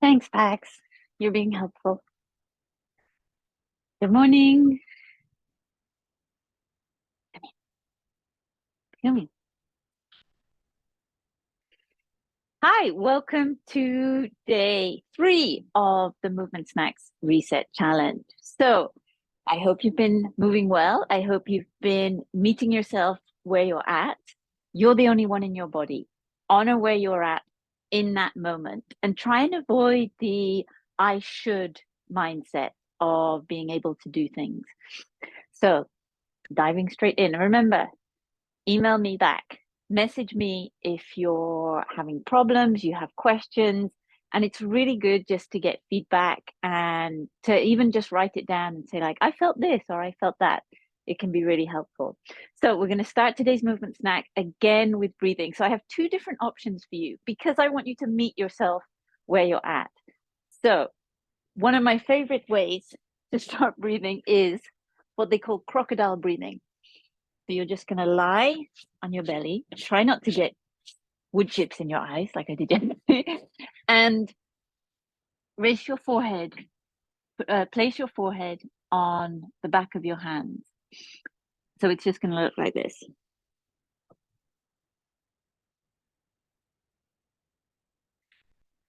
Thanks, Pax. You're being helpful. Good morning. Come in. Come in. Hi, welcome to day 3 of the Movement Snacks Reset Challenge. So I hope you've been moving well. I hope you've been meeting yourself where you're at. You're the only one in your body. Honor where you're at in that moment and try and avoid the I should mindset of being able to do things. So diving straight in. Remember, email me back, message me if you're having problems, you have questions, and it's really good just to get feedback and to even just write it down and say like, I felt this or I felt that. It can be really helpful. So we're going to start today's movement snack again with breathing. So I have 2 different options for you because I want you to meet yourself where you're at. So one of my favorite ways to start breathing is what they call crocodile breathing. So you're just going to lie on your belly. Try not to get wood chips in your eyes like I did yesterday. And raise your forehead. Place your forehead on the back of your hands. So it's just going to look like this.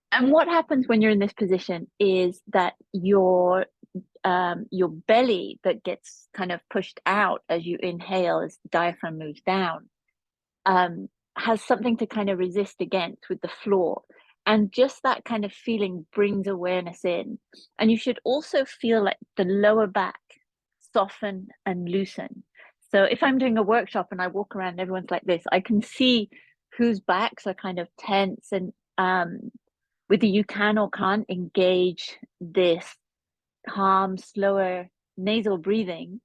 And what happens when you're in this position is that your belly that gets kind of pushed out as you inhale, as the diaphragm moves down, has something to kind of resist against with the floor. And just that kind of feeling brings awareness in. And you should also feel like the lower back soften and loosen. So if I'm doing a workshop and I walk around and everyone's like this, I can see whose backs are kind of tense, and whether you can or can't engage this calm, slower nasal breathing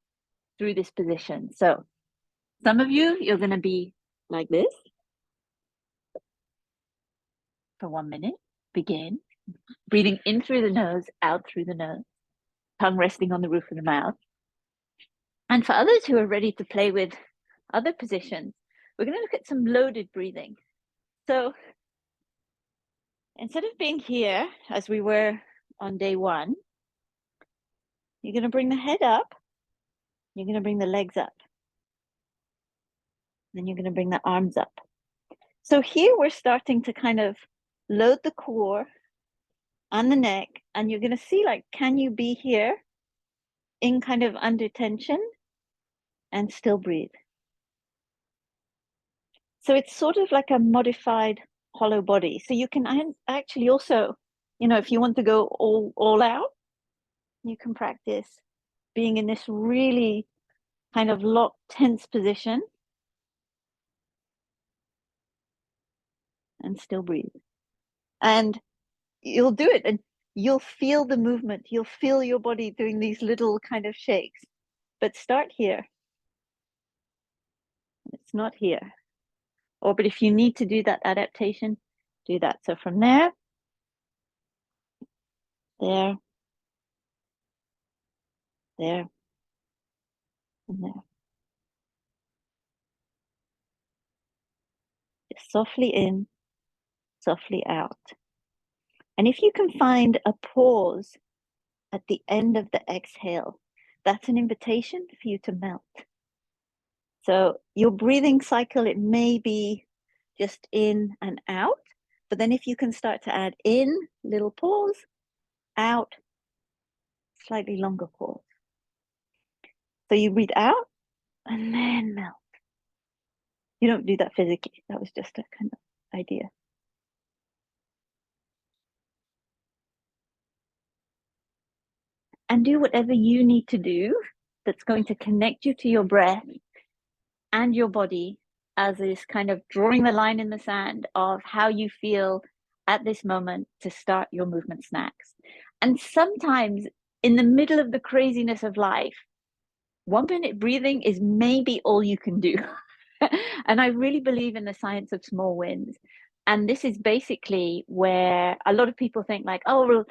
through this position. So some of you, you're going to be like this for 1 minute. Begin. Breathing in through the nose, out through the nose, tongue resting on the roof of the mouth. And for others who are ready to play with other positions, we're going to look at some loaded breathing. So instead of being here as we were on day 1, you're going to bring the head up, you're going to bring the legs up, then you're going to bring the arms up. So here we're starting to kind of load the core and the neck, and you're going to see like, can you be here in kind of under tension and still breathe? So it's sort of like a modified hollow body. So you can actually also, if you want to go all out, you can practice being in this really kind of locked, tense position and still breathe. And you'll do it and you'll feel the movement. You'll feel your body doing these little kind of shakes. But start here. It's not here. But if you need to do that adaptation, do that. So from there, there, and there. Just softly in, softly out. And if you can find a pause at the end of the exhale, that's an invitation for you to melt. So your breathing cycle, it may be just in and out, but then if you can start to add in, little pause, out, slightly longer pause. So you breathe out and then melt. You don't do that physically. That was just a kind of idea. And do whatever you need to do that's going to connect you to your breath and your body as this kind of drawing the line in the sand of how you feel at this moment to start your movement snacks. And sometimes in the middle of the craziness of life, 1 minute breathing is maybe all you can do. And I really believe in the science of small wins. And this is basically where a lot of people think like, oh, well,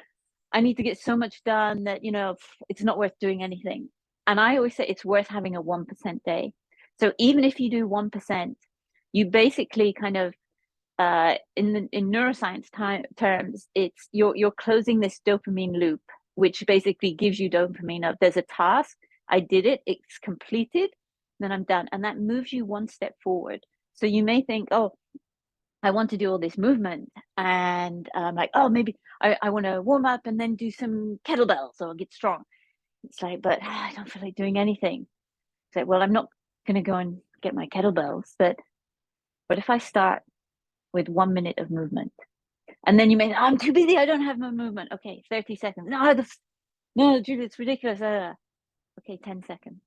I need to get so much done that, it's not worth doing anything. And I always say it's worth having a 1% day. So even if you do 1%, you basically kind of in neuroscience terms, it's you're closing this dopamine loop, which basically gives you dopamine of there's a task, I did it, it's completed, then I'm done, and that moves you one step forward. So you may think, oh, I want to do all this movement, and like, oh, maybe I want to warm up and then do some kettlebells or get strong. It's like, but I don't feel like doing anything. It's like, well, I'm not going to go and get my kettlebells, but what if I start with 1 minute of movement? And then you may, I'm too busy, I don't have my movement. Okay, 30 seconds. No, Julie, it's ridiculous. Okay, 10 seconds.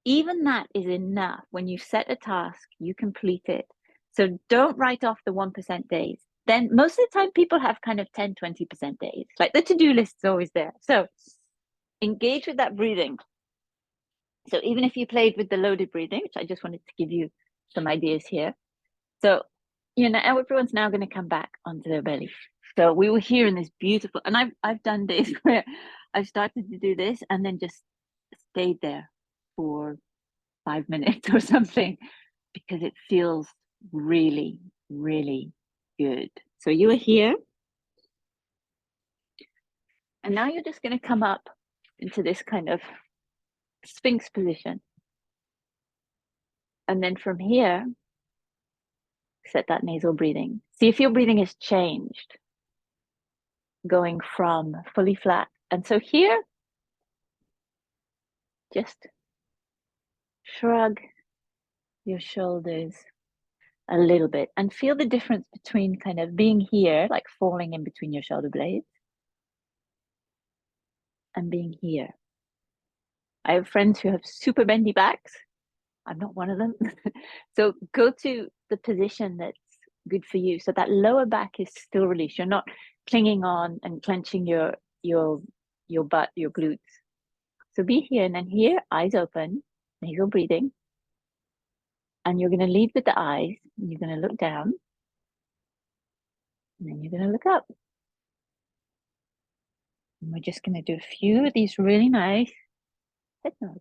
Even that is enough. When you set a task, you complete it. So don't write off the 1% days. Then most of the time people have kind of 10, 20% days. Like the to-do list is always there. So engage with that breathing. So even if you played with the loaded breathing, which I just wanted to give you some ideas here. So, everyone's now going to come back onto their belly. So we were here in this beautiful, and I've done days where I've started to do this and then just stayed there for 5 minutes or something, because it feels really, really good. So you are here. And now you're just going to come up into this kind of Sphinx position. And then from here, set that nasal breathing. See if your breathing has changed, going from fully flat. And so here, just shrug your shoulders a little bit and feel the difference between kind of being here, like falling in between your shoulder blades, and being here. I have friends who have super bendy backs. I'm not one of them. So go to the position that's good for you. So that lower back is still released. You're not clinging on and clenching your butt, your glutes. So be here, and then here, eyes open, nasal breathing. And you're going to lead with the eyes. You're going to look down. And then you're going to look up. And we're just going to do a few of these really nice head nods.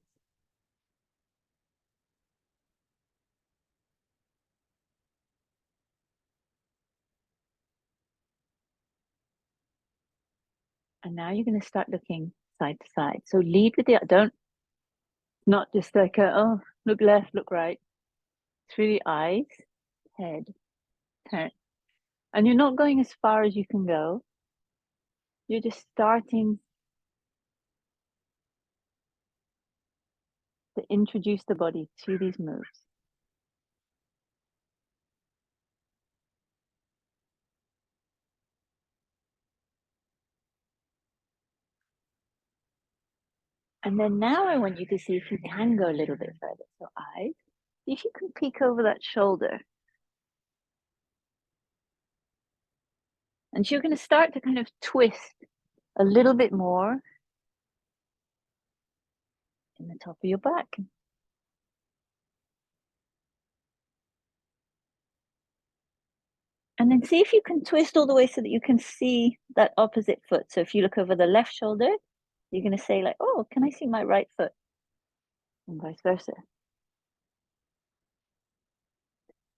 And now you're going to start looking side to side. So lead with the, not just like, oh, look left, look right. It's really eyes, head, turn. And you're not going as far as you can go. You're just starting to introduce the body to these moves. And then now I want you to see if you can go a little bit further. So eyes, if you can peek over that shoulder. And you're going to start to kind of twist a little bit more in the top of your back. And then see if you can twist all the way so that you can see that opposite foot. So if you look over the left shoulder, you're going to say like, oh, can I see my right foot? And vice versa.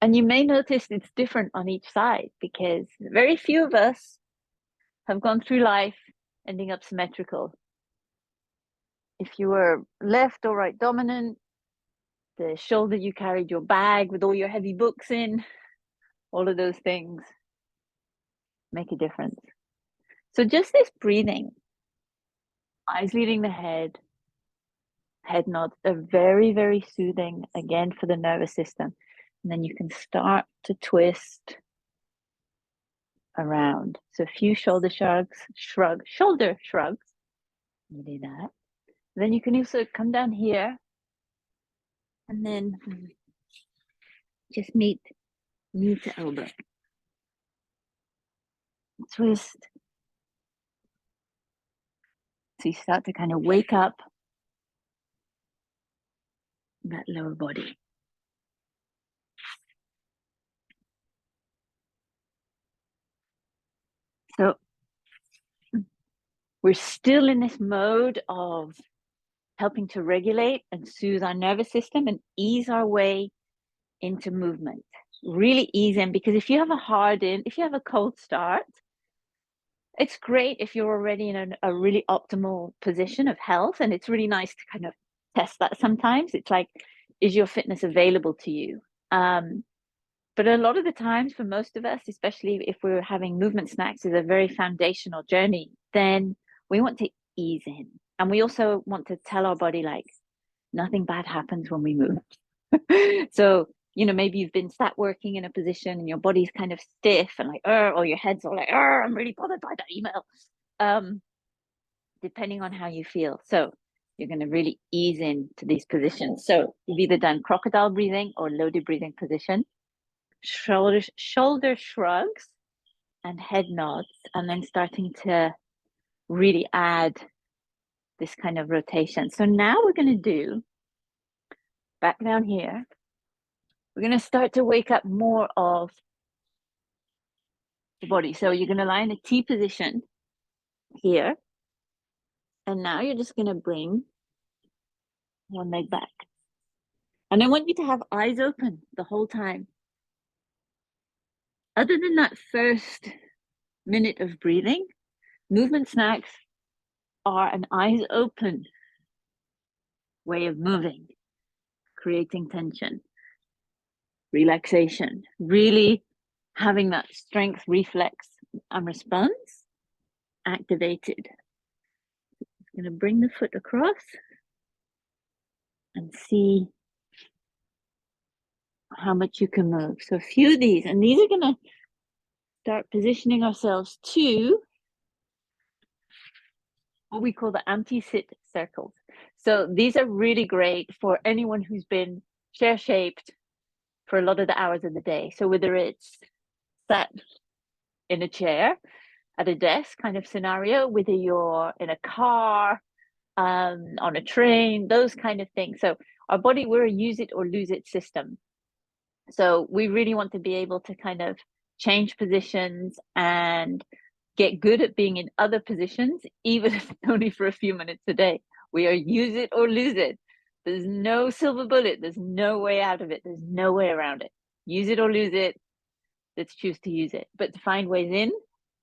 And you may notice it's different on each side, because very few of us have gone through life ending up symmetrical. If you were left or right dominant, the shoulder you carried your bag with all your heavy books in, all of those things make a difference. So just this breathing, eyes leading the head nods are very, very soothing, again, for the nervous system. And then you can start to twist around. So a few shoulder shrugs, shoulder shrugs. You do that. Then you can also come down here and then just meet knee to elbow. Twist. So you start to kind of wake up that lower body. So we're still in this mode of helping to regulate and soothe our nervous system and ease our way into movement. really ease in, because if you have a cold start, it's great if you're already in a really optimal position of health. And it's really nice to kind of test that sometimes. It's like, is your fitness available to you? But a lot of the times, for most of us, especially if we're having movement snacks is a very foundational journey, then we want to ease in. And we also want to tell our body, like, nothing bad happens when we move. So, maybe you've been sat working in a position and your body's kind of stiff and like, or your head's all like, I'm really bothered by that email. Depending on how you feel. So you're going to really ease into these positions. So you've either done crocodile breathing or loaded breathing position, shoulder shrugs and head nods, and then starting to really add this kind of rotation. So now we're going to do, back down here, we're going to start to wake up more of the body. So you're going to lie in a T position here. And now you're just going to bring one leg back. And I want you to have eyes open the whole time. Other than that first minute of breathing, movement snacks are an eyes open way of moving, creating tension, relaxation, really having that strength, reflex, and response activated. I'm going to bring the foot across and see how much you can move. So a few of these, and these are going to start positioning ourselves to what we call the anti-sit circles. So these are really great for anyone who's been chair-shaped for a lot of the hours of the day. So whether it's sat in a chair at a desk kind of scenario, whether you're in a car, on a train, those kind of things. So our body, we're a use it or lose it system. So we really want to be able to kind of change positions and get good at being in other positions, even if it's only for a few minutes a day. We are use it or lose it. There's no silver bullet. There's no way out of it. There's no way around it. Use it or lose it. Let's choose to use it, but to find ways in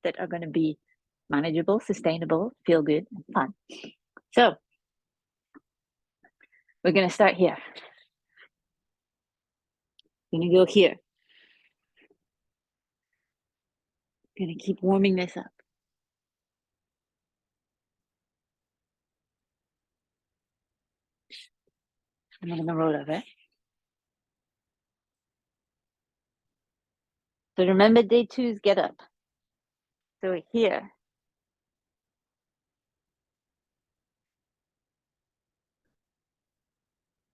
that are going to be manageable, sustainable, feel good, and fun. So we're going to start here. We're going to go here. We're going to keep warming this up. I'm going to roll over. So remember, day 2's get up. So we're here.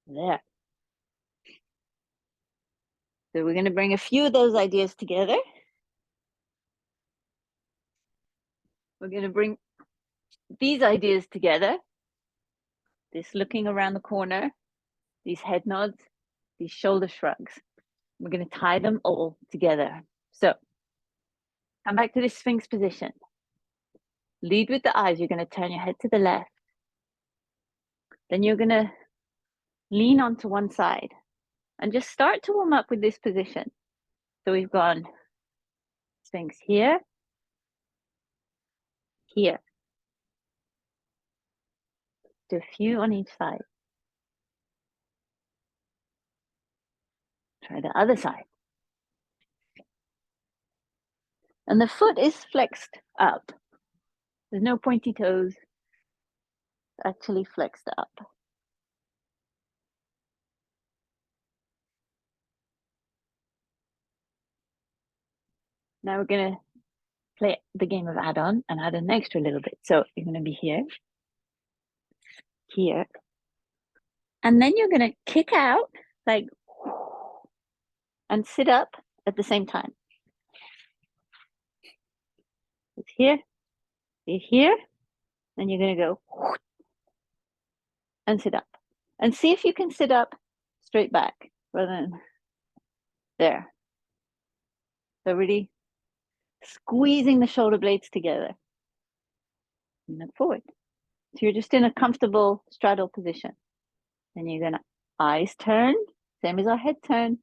There. So we're going to bring a few of those ideas together. We're going to bring these ideas together. This looking around the corner, these head nods, these shoulder shrugs. We're going to tie them all together. So come back to this Sphinx position. Lead with the eyes. You're going to turn your head to the left. Then you're going to lean onto one side and just start to warm up with this position. So we've gone Sphinx here, here. Do a few on each side. Try the other side. And the foot is flexed up. There's no pointy toes. It's actually flexed up. Now we're going to play the game of add-on and add an extra little bit. So you're going to be here, here. And then you're going to kick out, like, and sit up at the same time. It's here, here. Then you're going to go and sit up. And see if you can sit up straight back rather than there. So really squeezing the shoulder blades together. And look forward. So you're just in a comfortable straddle position. Then you're going to eyes turn, same as our head turn.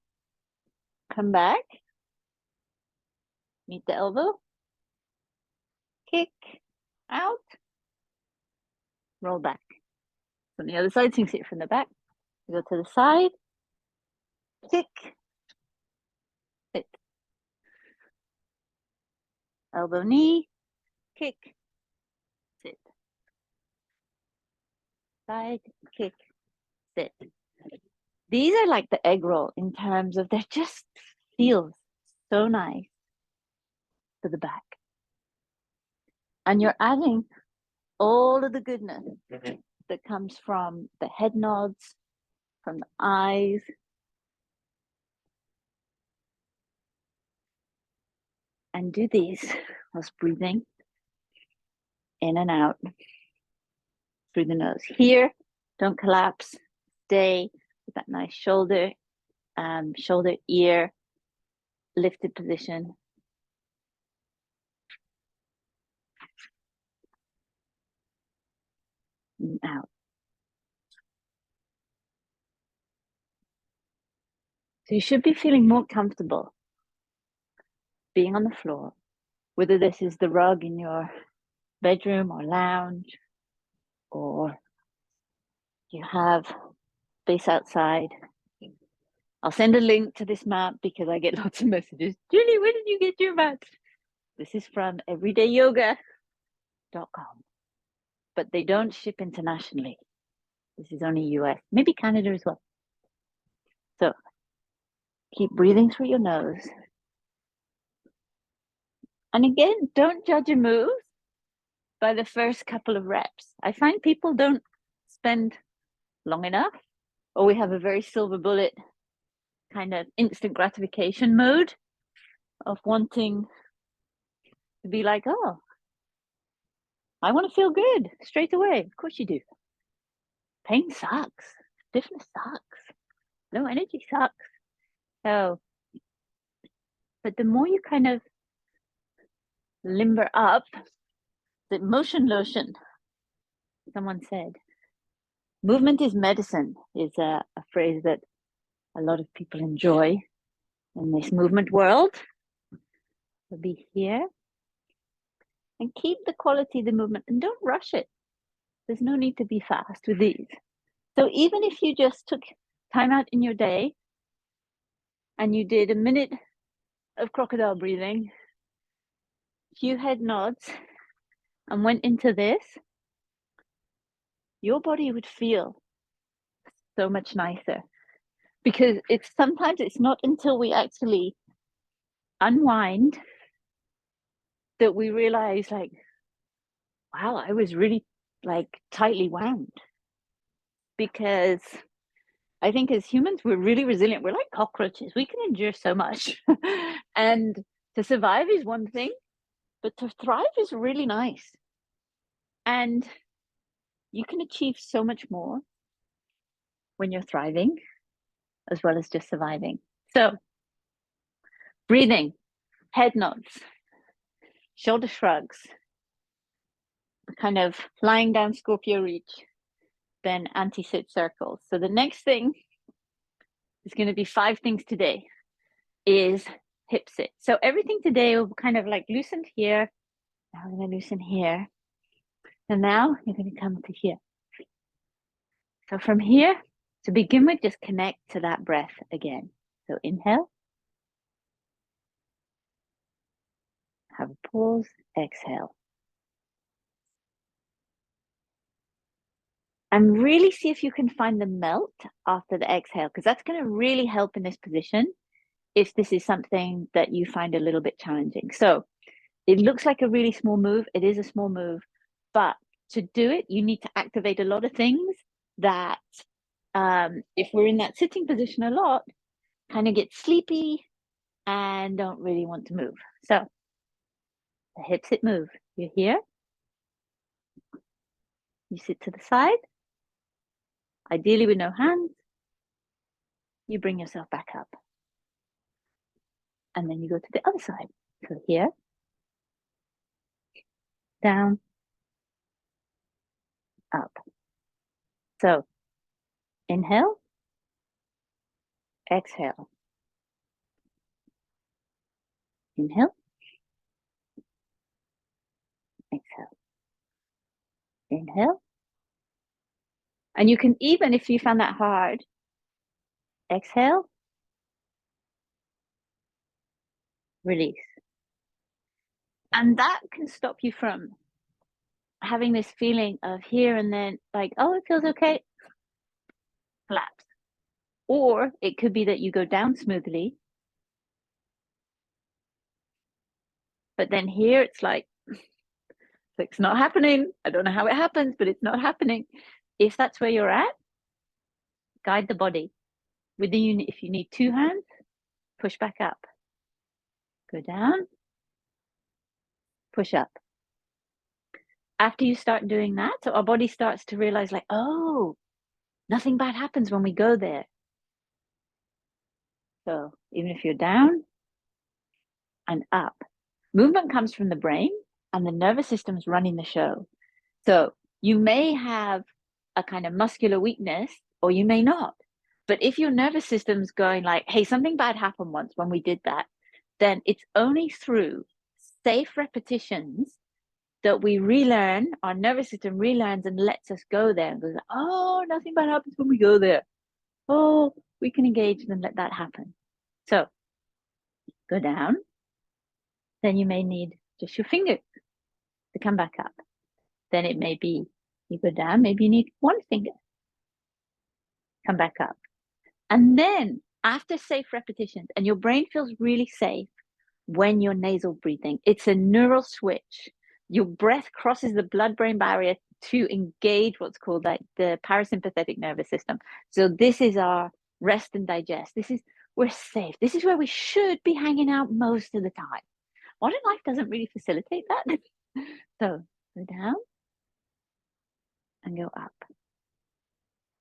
Come back, meet the elbow, kick, out, roll back. From the other side, so you can see it from the back. Go to the side, kick, sit, elbow, knee, kick, sit, side, kick, sit. These are like the egg roll in terms of they just feels so nice to the back. And you're adding all of the goodness that comes from the head nods, from the eyes. And do these whilst breathing in and out through the nose. Here, don't collapse. Stay with that nice shoulder, shoulder, ear, lifted position. And out. So you should be feeling more comfortable being on the floor, whether this is the rug in your bedroom or lounge, or you have space outside. I'll send a link to this map because I get lots of messages. Julie, where did you get your mat? This is from everydayyoga.com, but they don't ship internationally. This is only US, maybe Canada as well. So keep breathing through your nose. And again, don't judge a move by the first couple of reps. I find people don't spend long enough, or we have a very silver bullet kind of instant gratification mode of wanting to be like, oh, I want to feel good straight away. Of course you do. Pain sucks. Stiffness sucks. No energy sucks. So, but the more you kind of limber up, the motion lotion, someone said, movement is medicine is a phrase that a lot of people enjoy in this movement world. So be here and keep the quality of the movement and don't rush it. There's no need to be fast with these. So even if you just took time out in your day and you did a minute of crocodile breathing, few head nods, and went into this, your body would feel so much nicer. Because sometimes it's not until we actually unwind that we realize, like, wow, I was really like tightly wound. Because I think as humans, we're really resilient. We're like cockroaches. We can endure so much. And to survive is one thing, but to thrive is really nice. And you can achieve so much more when you're thriving as well as just surviving. So breathing, head nods, shoulder shrugs, kind of lying down Scorpio reach, then anti-sit circles. So the next thing is going to be 5 things today is hip sit. So everything today will kind of like loosened here. Now we're going to loosen here. And now you're going to come to here. So from here, to begin with, just connect to that breath again. So inhale. Have a pause, exhale. And really see if you can find the melt after the exhale, because that's going to really help in this position if this is something that you find a little bit challenging. So it looks like a really small move. It is a small move, but to do it, you need to activate a lot of things that if we're in that sitting position a lot, kind of get sleepy and don't really want to move. So the hip sit move. You're here. You sit to the side. Ideally with no hands. You bring yourself back up. And then you go to the other side. So here, down, up. So inhale, exhale. Inhale, exhale, inhale. And you can even, if you found that hard, exhale, release. And that can stop you from having this feeling of here and then, like, oh, it feels okay, collapse. Or it could be that you go down smoothly, but then here it's like, it's not happening. I don't know how it happens, but it's not happening. If that's where you're at, guide the body. With the unit, if you need 2 hands, push back up. Go down, push up. After you start doing that, so our body starts to realize, like, oh, nothing bad happens when we go there. So even if you're down and up, movement comes from the brain and the nervous system's running the show. So you may have a kind of muscular weakness or you may not. But if your nervous system's going like, hey, something bad happened once when we did that, then it's only through safe repetitions that we relearn, our nervous system relearns and lets us go there and goes, oh, nothing bad happens when we go there. Oh, we can engage and let that happen. So go down, then you may need just your fingers to come back up. Then it may be you go down, maybe you need 1 finger, come back up. And then after safe repetitions, and your brain feels really safe when you're nasal breathing, it's a neural switch. Your breath crosses the blood-brain barrier to engage what's called like the parasympathetic nervous system. So this is our rest and digest. We're safe. This is where we should be hanging out most of the time. Modern life doesn't really facilitate that. So go down and go up.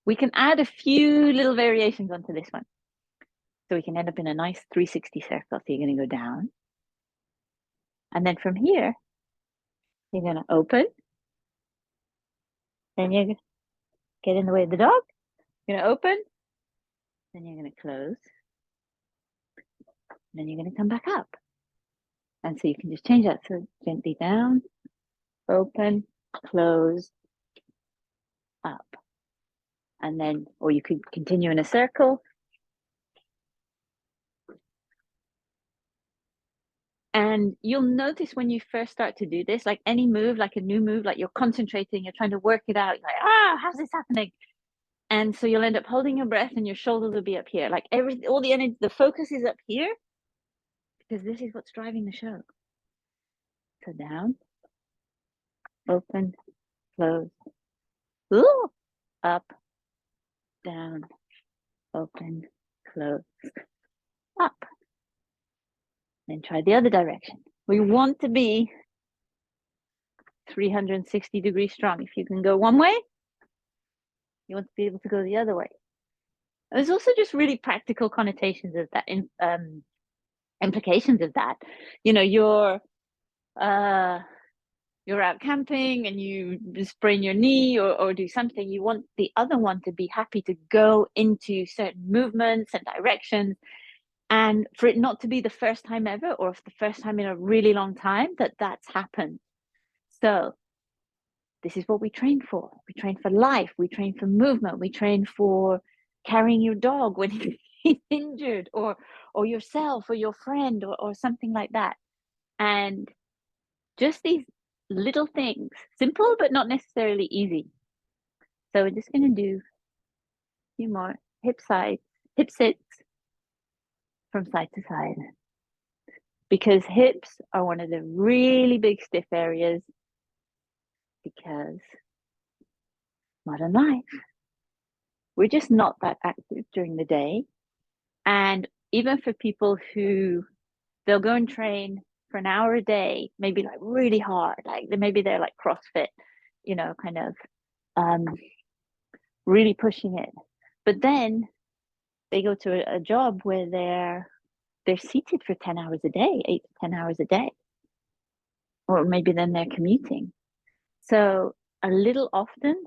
We can add a few little variations onto this one. So we can end up in a nice 360 circle. So you're going to go down. And then from here, you're going to open. Then you're going to get in the way of the dog. You're going to open. Then you're going to close. Then you're going to come back up. And so you can just change that. So gently down, open, close, up. And then, or you could continue in a circle. And you'll notice when you first start to do this, like any move, like a new move, like you're concentrating, you're trying to work it out. You're like, how's this happening? And so you'll end up holding your breath and your shoulders will be up here. Like all the energy, the focus is up here because this is what's driving the show. So down, open, close, ooh, up, down, open, close, up. Then try the other direction. We want to be 360 degrees strong. If you can go one way, you want to be able to go the other way. And there's also just really practical connotations of that, implications of that. You know, you're out camping and you sprain your knee or do something, you want the other one to be happy to go into certain movements and directions, and for it not to be the first time ever or the first time in a really long time that's happened. So this is what we train for. We train for life, we train for movement, we train for carrying your dog when he's injured, or yourself or your friend or something like that. And just these little things, simple but not necessarily easy. So we're just going to do a few more hip sits from side to side, because hips are one of the really big stiff areas, because modern life, we're just not that active during the day. And even for people who they'll go and train for an hour a day, maybe like really hard, like maybe they're like CrossFit, you know, kind of really pushing it. But then they go to a job where they're seated for 10 hours a day, 8 to 10 hours a day. Or maybe then they're commuting. So a little often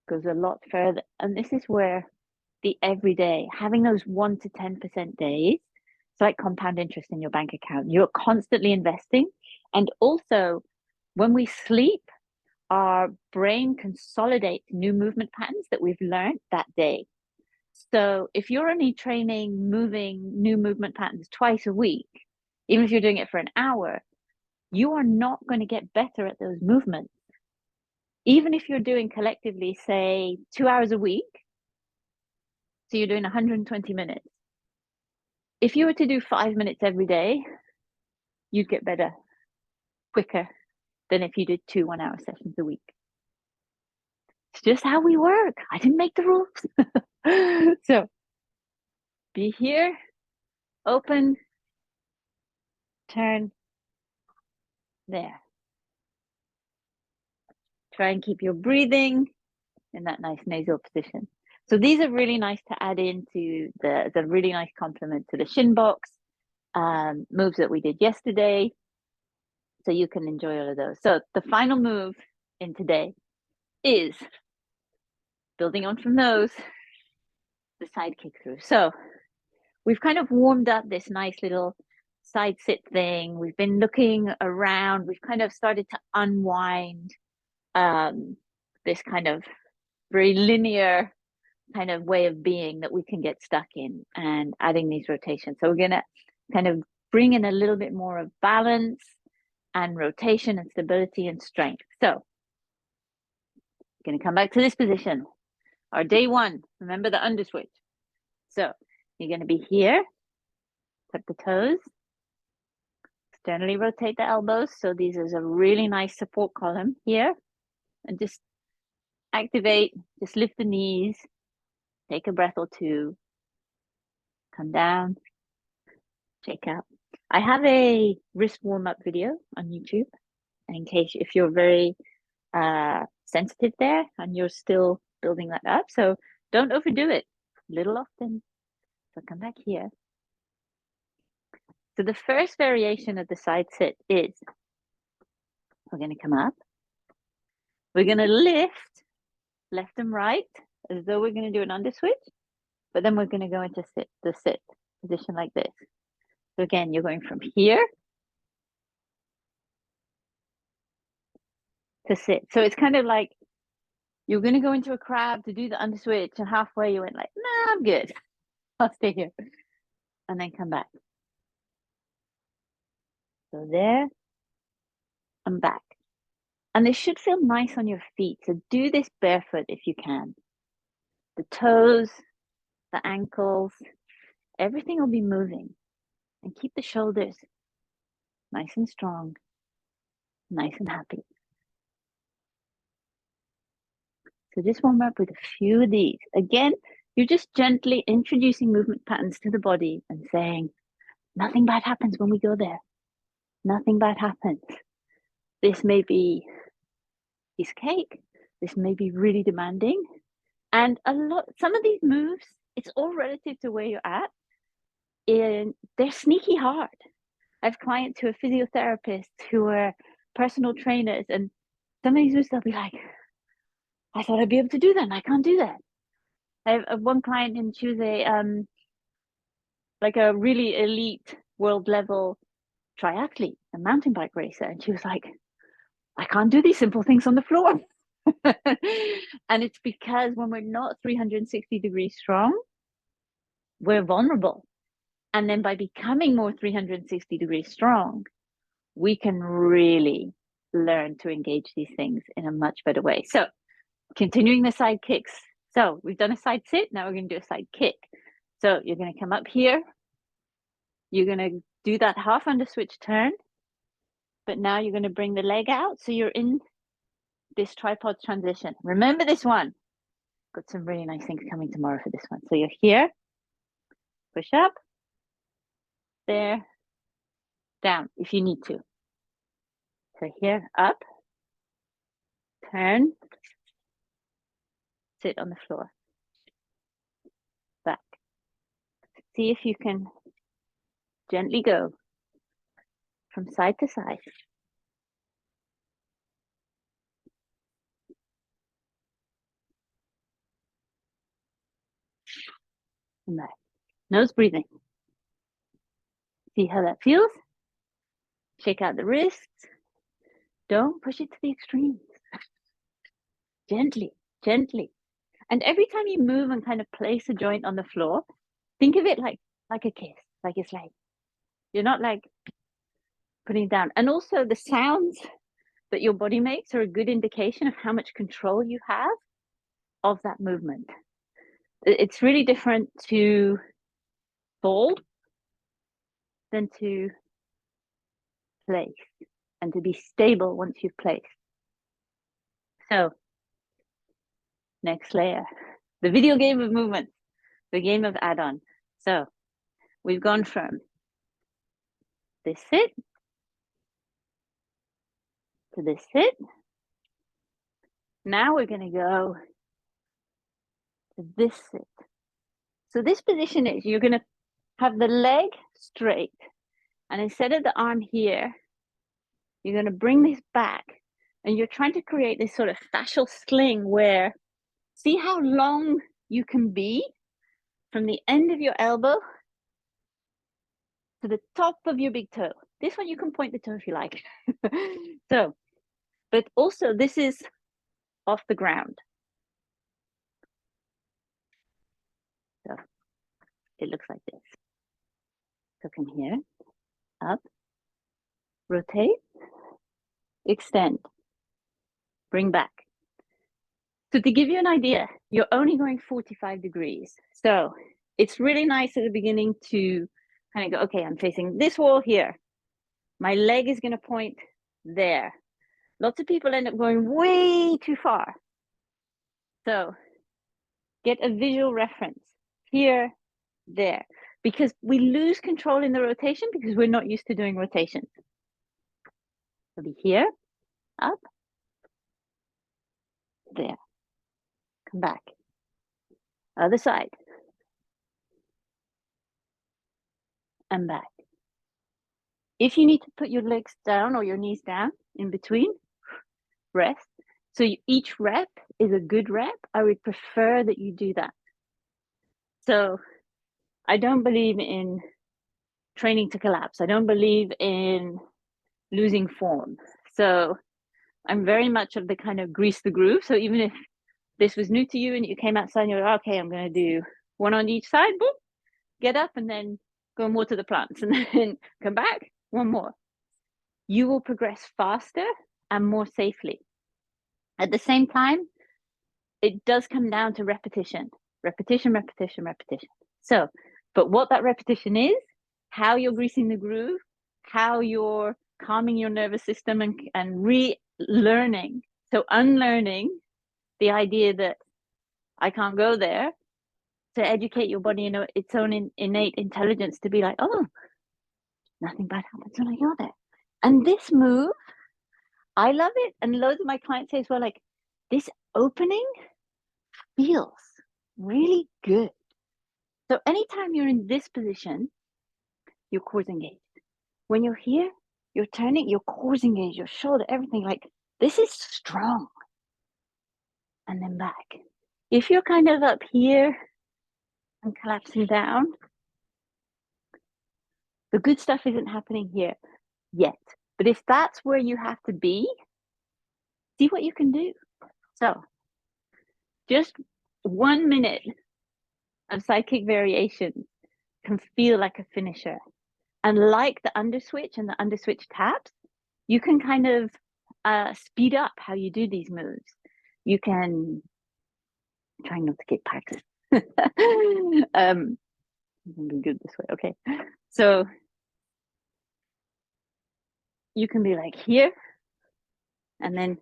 goes a lot further. And this is where the everyday, having those 1 to 10% days. like compound interest in your bank account. You're constantly investing. And also, when we sleep, our brain consolidates new movement patterns that we've learned that day. So if you're only training moving new movement patterns twice a week, even if you're doing it for an hour, you are not going to get better at those movements. Even if you're doing collectively, say, 2 hours a week, so you're doing 120 minutes. If you were to do 5 minutes every day, you'd get better quicker than if you did 2 1-hour sessions a week. It's just how we work. I didn't make the rules. So be here, open, turn, there. Try and keep your breathing in that nice nasal position. So these are really nice to add into the really nice complement to the shin box moves that we did yesterday. So you can enjoy all of those. So the final move in today is building on from those, the side kick through. So we've kind of warmed up this nice little side sit thing. We've been looking around. We've kind of started to unwind this kind of very linear kind of way of being that we can get stuck in, and adding these rotations. So we're going to kind of bring in a little bit more of balance and rotation and stability and strength. So going to come back to this position, our day one. Remember the under switch. So you're going to be here, tuck the toes, externally rotate the elbows. So these is a really nice support column here, and just activate, just lift the knees, take a breath or two, come down, shake out. I have a wrist warm-up video on YouTube in case if you're very sensitive there and you're still building that up. So don't overdo it, little often. So come back here. So the first variation of the side sit is we're going to come up. We're going to lift left and right as though we're going to do an under switch, but then we're going to go into the sit position like this. So again, you're going from here to sit. So it's kind of like you're going to go into a crab to do the under switch, and halfway you went like, nah, I'm good. I'll stay here. And then come back. So there and back. And this should feel nice on your feet. So do this barefoot if you can. The toes, the ankles, everything will be moving. And keep the shoulders nice and strong, nice and happy. So just warm up with a few of these. Again, you're just gently introducing movement patterns to the body and saying, nothing bad happens when we go there. Nothing bad happens. This may be piece of cake. This may be really demanding. And some of these moves, it's all relative to where you're at. And they're sneaky hard. I have clients who are physiotherapists, who are personal trainers, and some of these moves, they'll be like, I thought I'd be able to do that, and I can't do that. I have one client, and she was like a really elite world level triathlete, a mountain bike racer, and she was like, I can't do these simple things on the floor. And it's because when we're not 360 degrees strong, we're vulnerable. And then by becoming more 360 degrees strong, we can really learn to engage these things in a much better way. So continuing the side kicks. So we've done a side sit. Now we're going to do a side kick. So you're going to come up here. You're going to do that half under switch turn. But now you're going to bring the leg out. So you're in this tripod transition. Remember this one. Got some really nice things coming tomorrow for this one. So you're here. Push up. There. Down if you need to. So here, up. Turn. Sit on the floor. Back. See if you can gently go from side to side. And back. Nose breathing. See how that feels? Shake out the wrists. Don't push it to the extremes. Gently, gently. And every time you move and kind of place a joint on the floor, think of it like a kiss. Like it's like, you're not like putting it down. And also the sounds that your body makes are a good indication of how much control you have of that movement. It's really different to fall than to place and to be stable once you've placed. So, next layer, the video game of movement, the game of add-on. So, we've gone from this sit to this sit. Now we're going to go to this sit. So this position is you're going to have the leg straight, and instead of the arm here, you're going to bring this back, and you're trying to create this sort of fascial sling where, see how long you can be from the end of your elbow to the top of your big toe. This one you can point the toe if you like. So, but also this is off the ground. So it looks like this. So come here, up, rotate, extend, bring back. So to give you an idea, you're only going 45 degrees. So it's really nice at the beginning to kind of go, okay, I'm facing this wall here. My leg is going to point there. Lots of people end up going way too far. So get a visual reference here, there, because we lose control in the rotation because we're not used to doing rotations. So be here, up, there, come back. Other side, and back. If you need to put your legs down or your knees down in between, rest. So each rep is a good rep. I would prefer that you do that. So I don't believe in training to collapse. I don't believe in losing form. So I'm very much of the kind of grease the groove. So even if this was new to you and you came outside and you're like, okay, I'm going to do one on each side, boom, get up and then go more to the plants and then come back, one more. You will progress faster and more safely. At the same time, it does come down to repetition, repetition, repetition, repetition. So, but what that repetition is, how you're greasing the groove, how you're calming your nervous system and relearning. So unlearning the idea that I can't go there, to educate your body in its own innate intelligence to be like, oh, nothing bad happens when I go there. And this move, I love it. And loads of my clients say as well, like, this opening feels really good. So anytime you're in this position, your core's engaged. When you're here, you're turning, your core's engaged, your shoulder, everything, like, this is strong. And then back. If you're kind of up here and collapsing down, the good stuff isn't happening here yet. But if that's where you have to be, see what you can do. So just 1 minute of psychic variation can feel like a finisher. And like the underswitch and the underswitch taps, you can kind of speed up how you do these moves. You can, I'm trying not to get practice. I'm be good this way. Okay. So you can be like here and then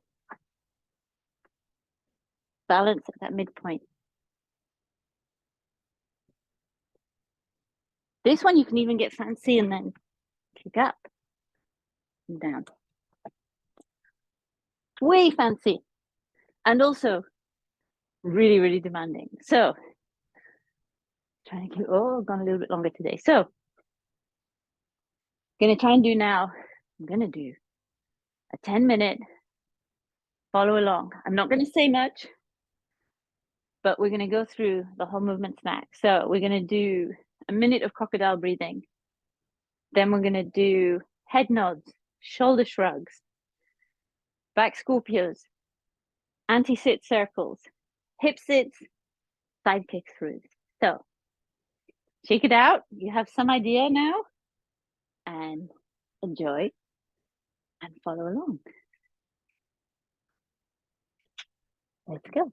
balance at that midpoint. This one you can even get fancy and then kick up and down. Way fancy. And also really, really demanding. So trying to keep, oh, gone a little bit longer today. So gonna try and do now, I'm gonna do a 10-minute follow along. I'm not gonna say much, but we're gonna go through the whole movement snack. So we're gonna do a minute of crocodile breathing. Then we're going to do head nods, shoulder shrugs, back Scorpios, anti-sit circles, hip sits, side kick throughs. So check it out. You have some idea now and enjoy and follow along. Let's go.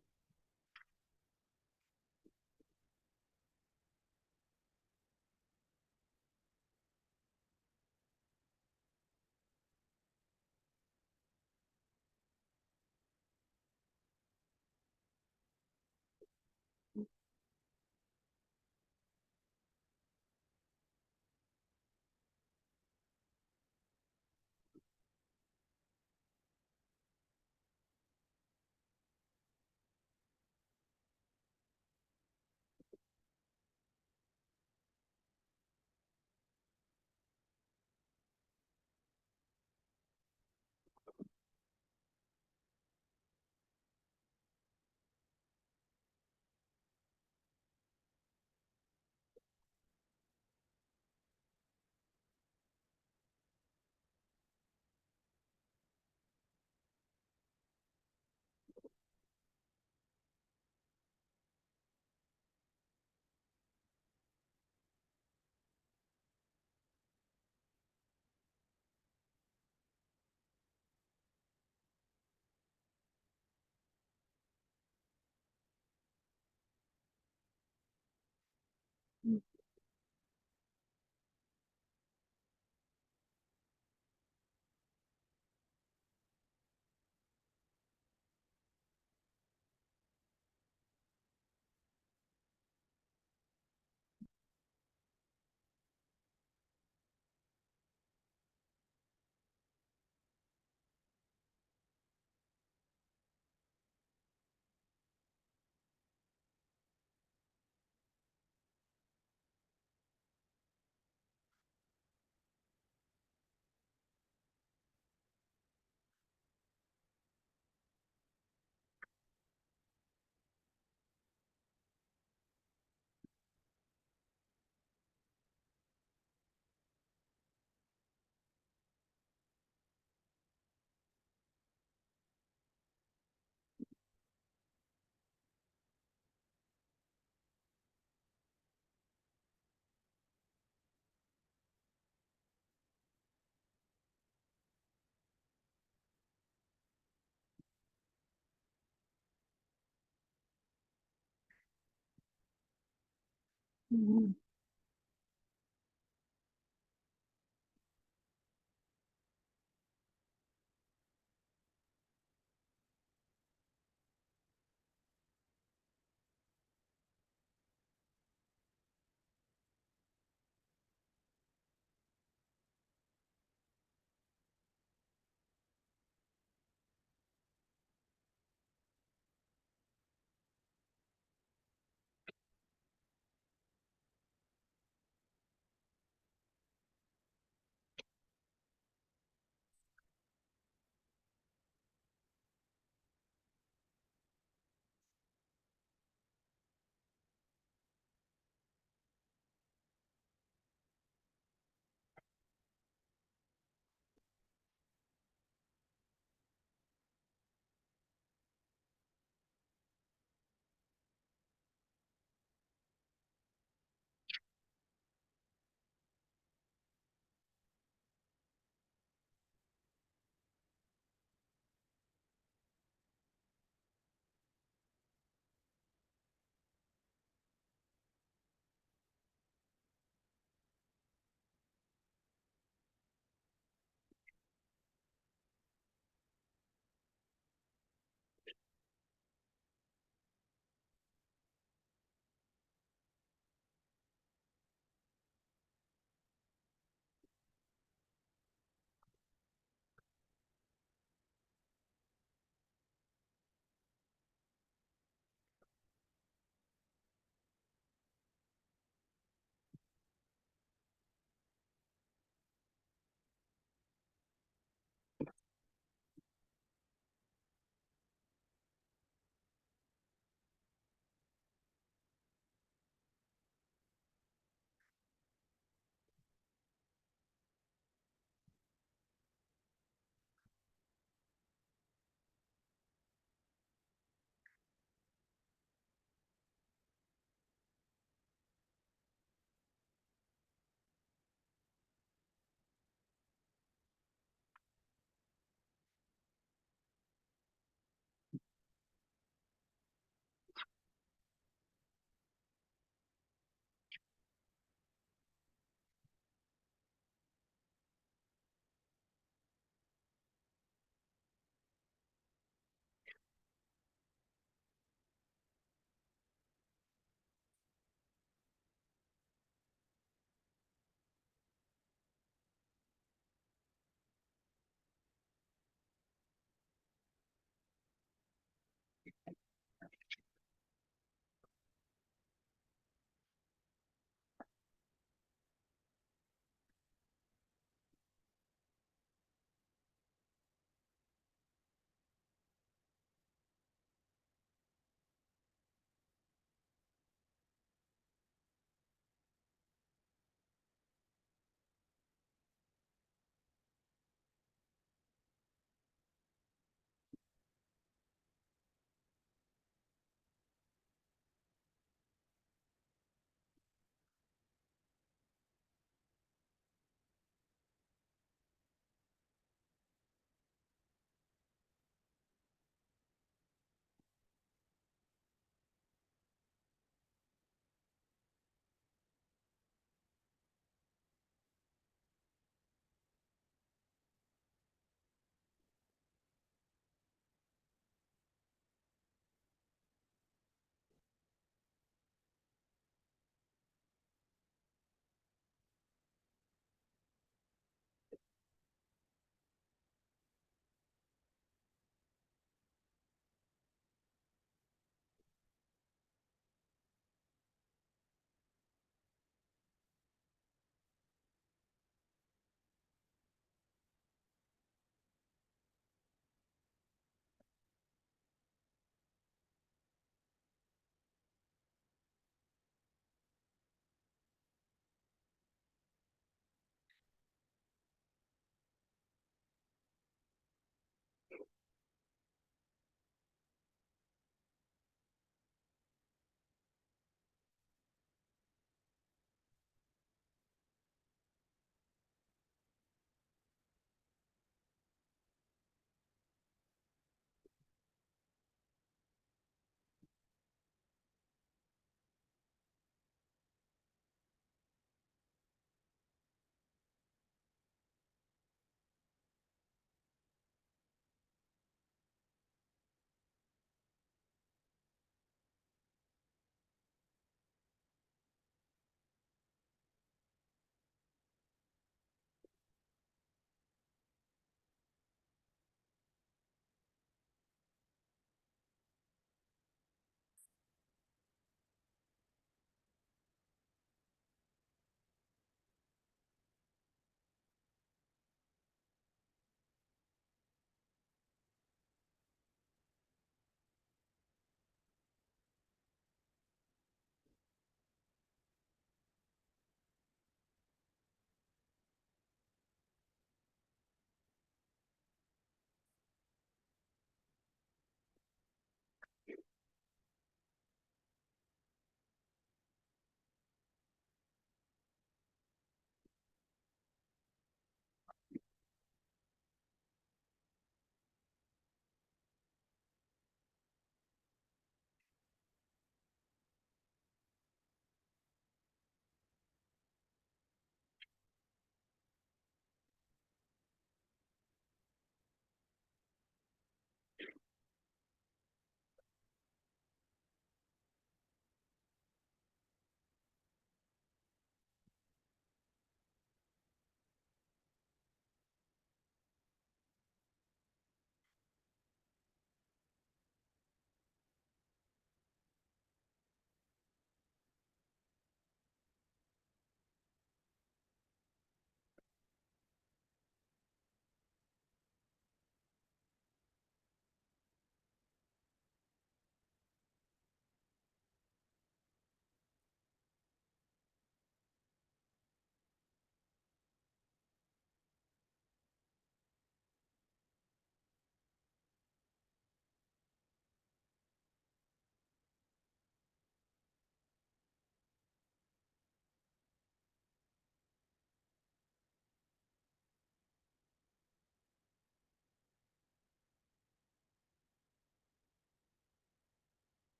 Mhm.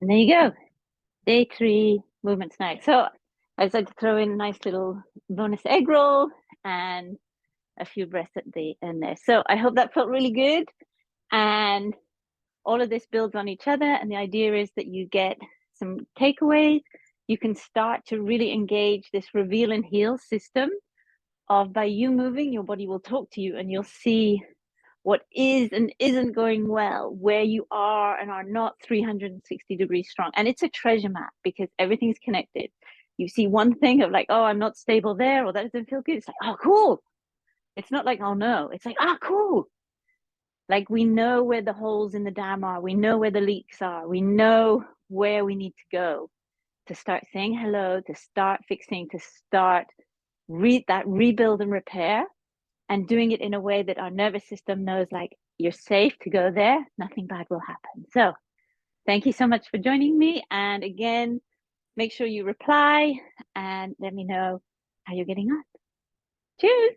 And there you go. Day 3 movement snack. So I decided to throw in a nice little bonus egg roll and a few breaths at the end there. So I hope that felt really good. And all of this builds on each other. And the idea is that you get some takeaways. You can start to really engage this reveal and heal system of, by you moving, your body will talk to you and you'll see what is and isn't going well, where you are and are not 360 degrees strong. And it's a treasure map because everything's connected. You see one thing of like, oh, I'm not stable there, or that doesn't feel good. It's like, oh, cool. It's not like, oh no, it's like, oh, cool. Like we know where the holes in the dam are. We know where the leaks are. We know where we need to go to start saying hello, to start fixing, to start that rebuild and repair, and doing it in a way that our nervous system knows like you're safe to go there. Nothing bad will happen. So thank you so much for joining me. And again, make sure you reply and let me know how you're getting on. Cheers.